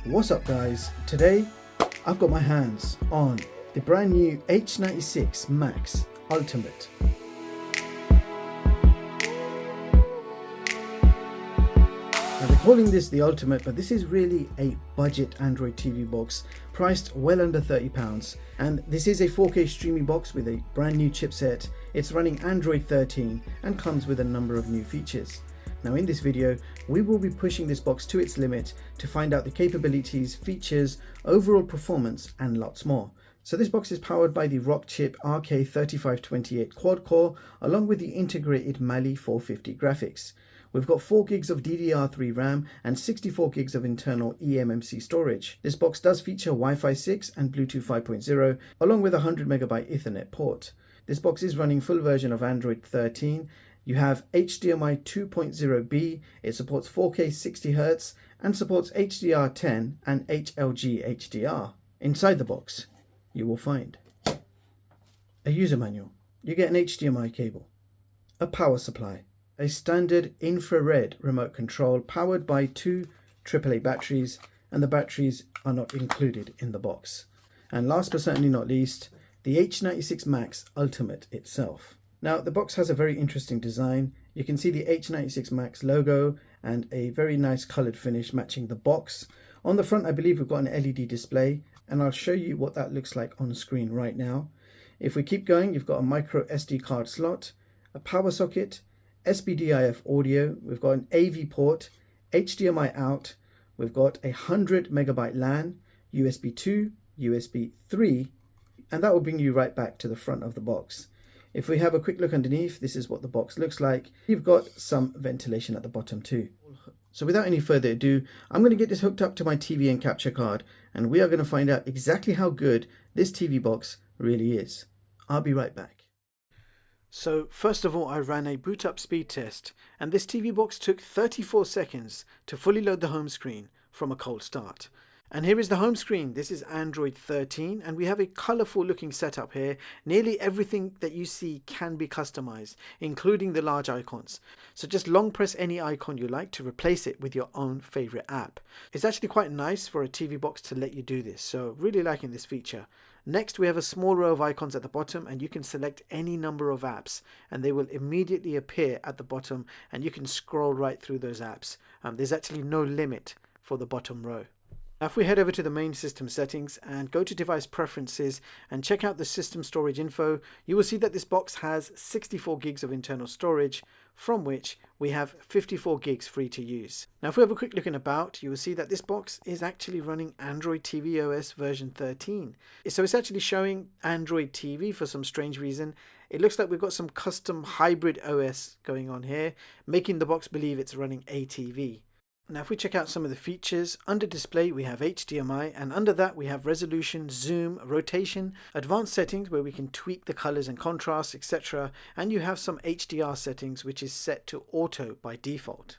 What's up guys, today I've got my hands on the brand new H96 Max Ultimate. Now they're calling this the Ultimate, but this is really a budget Android TV box priced well under £30, and this is a 4K streaming box with a brand new chipset. It's running Android 13 and comes with a number of new features. Now in this video, we will be pushing this box to its limit to find out the capabilities, features, overall performance and lots more. So this box is powered by the Rockchip RK3528 Quad-core along with the integrated Mali 450 graphics. We've got 4 gigs of DDR3 RAM and 64 gigs of internal eMMC storage. This box does feature Wi-Fi 6 and Bluetooth 5.0 along with a 100 MB Ethernet port. This box is running full version of Android 13. You have HDMI 2.0B, it supports 4K 60Hz and supports HDR10 and HLG HDR. Inside the box, you will find a user manual. You get an HDMI cable, a power supply, a standard infrared remote control powered by 2 AAA batteries, and the batteries are not included in the box. And last but certainly not least, the H96 Max Ultimate itself. Now the box has a very interesting design. You can see the H96 Max logo and a very nice colored finish matching the box. On the front I believe we've got an LED display, and I'll show you what that looks like on screen right now. If we keep going, you've got a micro SD card slot, a power socket, SPDIF audio, we've got an AV port, HDMI out, we've got a 100 MB LAN, USB 2, USB 3, and that will bring you right back to the front of the box. If we have a quick look underneath, this is what the box looks like. You've got some ventilation at the bottom too. So without any further ado, I'm going to get this hooked up to my TV and capture card, and we are going to find out exactly how good this TV box really is. I'll be right back. So first of all, I ran a boot up speed test, and this TV box took 34 seconds to fully load the home screen from a cold start. And here is the home screen. This is Android 13 and we have a colorful looking setup here. Nearly everything that you see can be customized, including the large icons. So just long press any icon you like to replace it with your own favorite app. It's actually quite nice for a TV box to let you do this, so really liking this feature. Next we have a small row of icons at the bottom, and you can select any number of apps and they will immediately appear at the bottom and you can scroll right through those apps. There's actually no limit for the bottom row. Now if we head over to the main system settings and go to device preferences and check out the system storage info, you will see that this box has 64 gigs of internal storage, from which we have 54 gigs free to use. Now if we have a quick look in about, you will see that this box is actually running Android TV OS version 13. So it's actually showing Android TV for some strange reason. It looks like we've got some custom hybrid OS going on here, making the box believe it's running ATV. Now if we check out some of the features, under display we have HDMI, and under that we have resolution, zoom, rotation, advanced settings where we can tweak the colors and contrast, etc. And you have some HDR settings which is set to auto by default.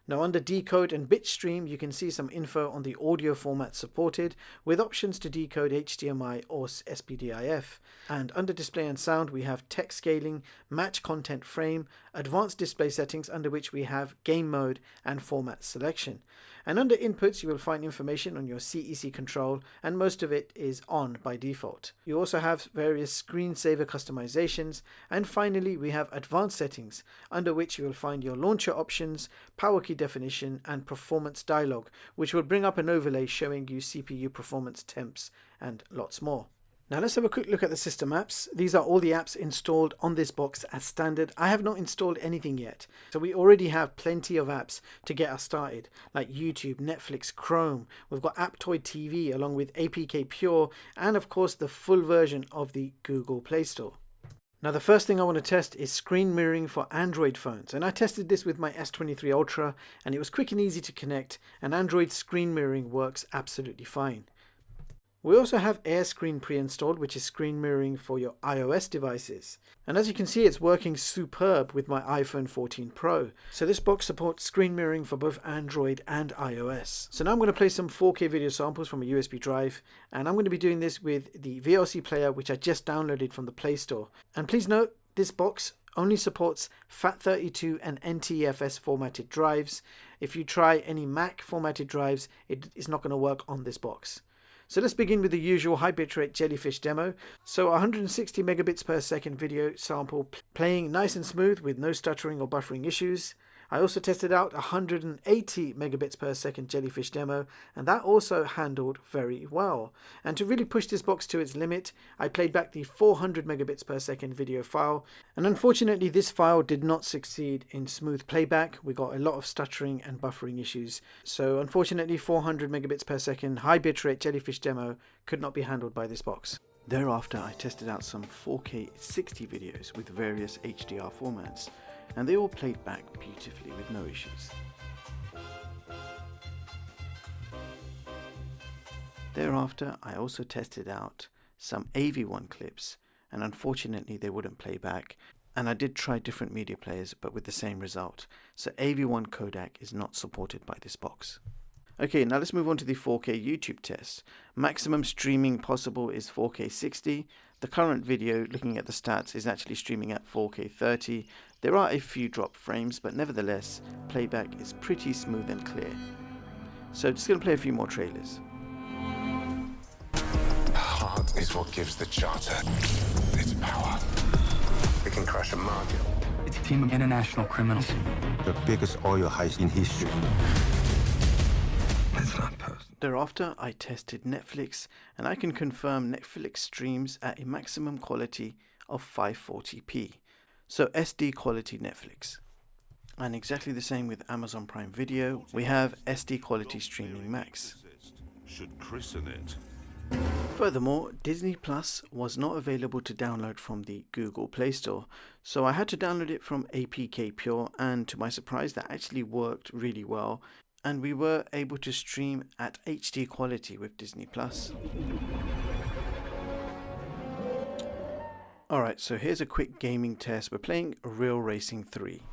Now under decode and bitstream you can see some info on the audio format supported with options to decode HDMI or SPDIF. And under display and sound we have text scaling, match content frame, advanced display settings under which we have game mode and format selection. And under inputs you will find information on your CEC control, and most of it is on by default. You also have various screensaver customizations, and finally we have advanced settings under which you will find your launcher options, power key definition and performance dialog, which will bring up an overlay showing you CPU performance temps and lots more. Now let's have a quick look at the system apps. These are all the apps installed on this box as standard. I have not installed anything yet, so we already have plenty of apps to get us started, like YouTube, Netflix, Chrome. We've got Aptoide TV along with APK Pure, and of course the full version of the Google Play Store. Now the first thing I want to test is screen mirroring for Android phones, and I tested this with my S23 Ultra and it was quick and easy to connect, and Android screen mirroring works absolutely fine. We also have AirScreen pre-installed, which is screen mirroring for your iOS devices. And as you can see, it's working superb with my iPhone 14 Pro. So this box supports screen mirroring for both Android and iOS. So now I'm going to play some 4K video samples from a USB drive, and I'm going to be doing this with the VLC player, which I just downloaded from the Play Store. And please note, this box only supports FAT32 and NTFS formatted drives. If you try any Mac formatted drives, it is not going to work on this box. So let's begin with the usual high bitrate jellyfish demo. So 160 megabits per second video sample playing nice and smooth with no stuttering or buffering issues. I also tested out 180 megabits per second jellyfish demo, and that also handled very well. And to really push this box to its limit, I played back the 400 megabits per second video file, and unfortunately this file did not succeed in smooth playback. We got a lot of stuttering and buffering issues. So unfortunately 400 megabits per second high bitrate jellyfish demo could not be handled by this box. Thereafter I tested out some 4K 60 videos with various HDR formats, and they all played back beautifully with no issues. Thereafter I also tested out some AV1 clips, and unfortunately they wouldn't play back, and I did try different media players but with the same result. So AV1 Codec is not supported by this box. Okay, now let's move on to the 4K YouTube test. Maximum streaming possible is 4K 60. The current video, looking at the stats, is actually streaming at 4K 30. There are a few drop frames, but nevertheless, playback is pretty smooth and clear. So just going to play a few more trailers. Heart is what gives the charter its power. It can crush a market. It's a team of international criminals. The biggest oil heist in history. It's not personal. Thereafter, I tested Netflix, and I can confirm Netflix streams at a maximum quality of 540p. So SD quality Netflix. And exactly the same with Amazon Prime Video. We have SD quality streaming max. Should christen it. Furthermore, Disney Plus was not available to download from the Google Play Store, so I had to download it from APK Pure, and to my surprise that actually worked really well, and we were able to stream at HD quality with Disney Plus. Alright, so here's a quick gaming test. We're playing Real Racing 3.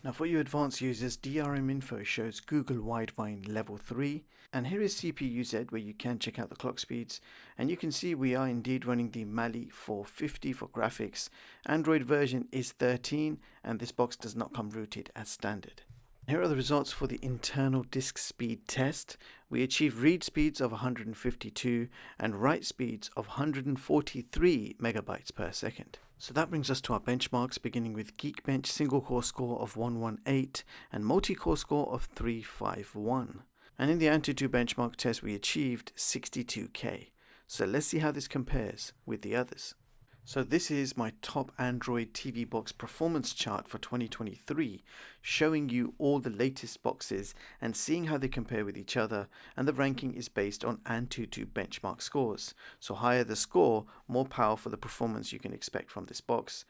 Now for you advanced users, DRM info shows Google Widevine level 3, and here is CPU-Z where you can check out the clock speeds, and you can see we are indeed running the Mali 450 for graphics. Android version is 13, and this box does not come rooted as standard. Here are the results for the internal disk speed test. We achieved read speeds of 152 and write speeds of 143 megabytes per second. So that brings us to our benchmarks, beginning with Geekbench single core score of 118 and multi-core score of 351. And in the Antutu benchmark test we achieved 62K. So let's see how this compares with the others. So this is my top Android TV box performance chart for 2023, showing you all the latest boxes and seeing how they compare with each other, and the ranking is based on Antutu benchmark scores. So higher the score, more power for the performance you can expect from this box.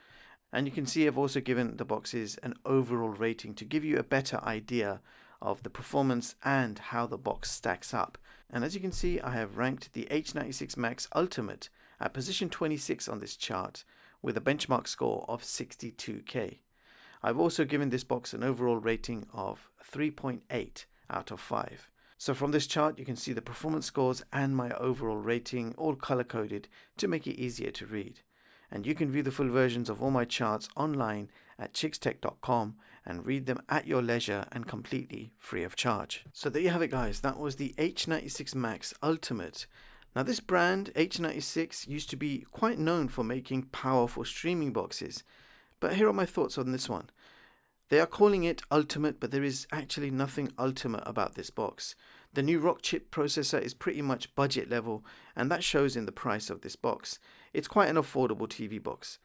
And you can see I've also given the boxes an overall rating to give you a better idea of the performance and how the box stacks up. And as you can see, I have ranked the H96 Max Ultimate at position 26 on this chart with a benchmark score of 62K. I've also given this box an overall rating of 3.8 out of 5. So from this chart you can see the performance scores and my overall rating all color coded to make it easier to read. And you can view the full versions of all my charts online at chixtech.com and read them at your leisure and completely free of charge. So there you have it guys, that was the H96 Max Ultimate. Now this brand, H96, used to be quite known for making powerful streaming boxes, but here are my thoughts on this one. They are calling it Ultimate, but there is actually nothing ultimate about this box. The new Rockchip processor is pretty much budget level, and that shows in the price of this box. It's quite an affordable TV box.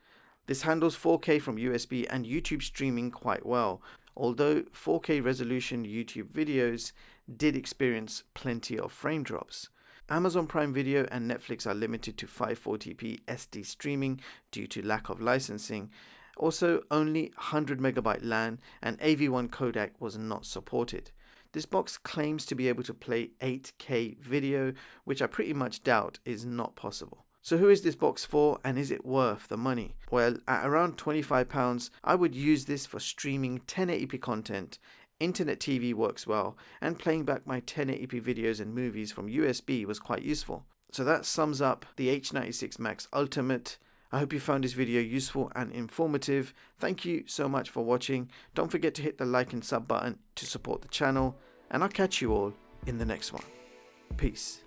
This handles 4K from USB and YouTube streaming quite well, although 4K resolution YouTube videos did experience plenty of frame drops. Amazon Prime Video and Netflix are limited to 540p SD streaming due to lack of licensing. Also, only 100 megabyte LAN and AV1 Codec was not supported. This box claims to be able to play 8K video, which I pretty much doubt is not possible. So who is this box for, and is it worth the money? Well, at around £25, I would use this for streaming 1080p content. Internet TV works well, and playing back my 1080p videos and movies from USB was quite useful. So that sums up the H96 Max Ultimate. I hope you found this video useful and informative. Thank you so much for watching. Don't forget to hit the like and sub button to support the channel, and I'll catch you all in the next one. Peace.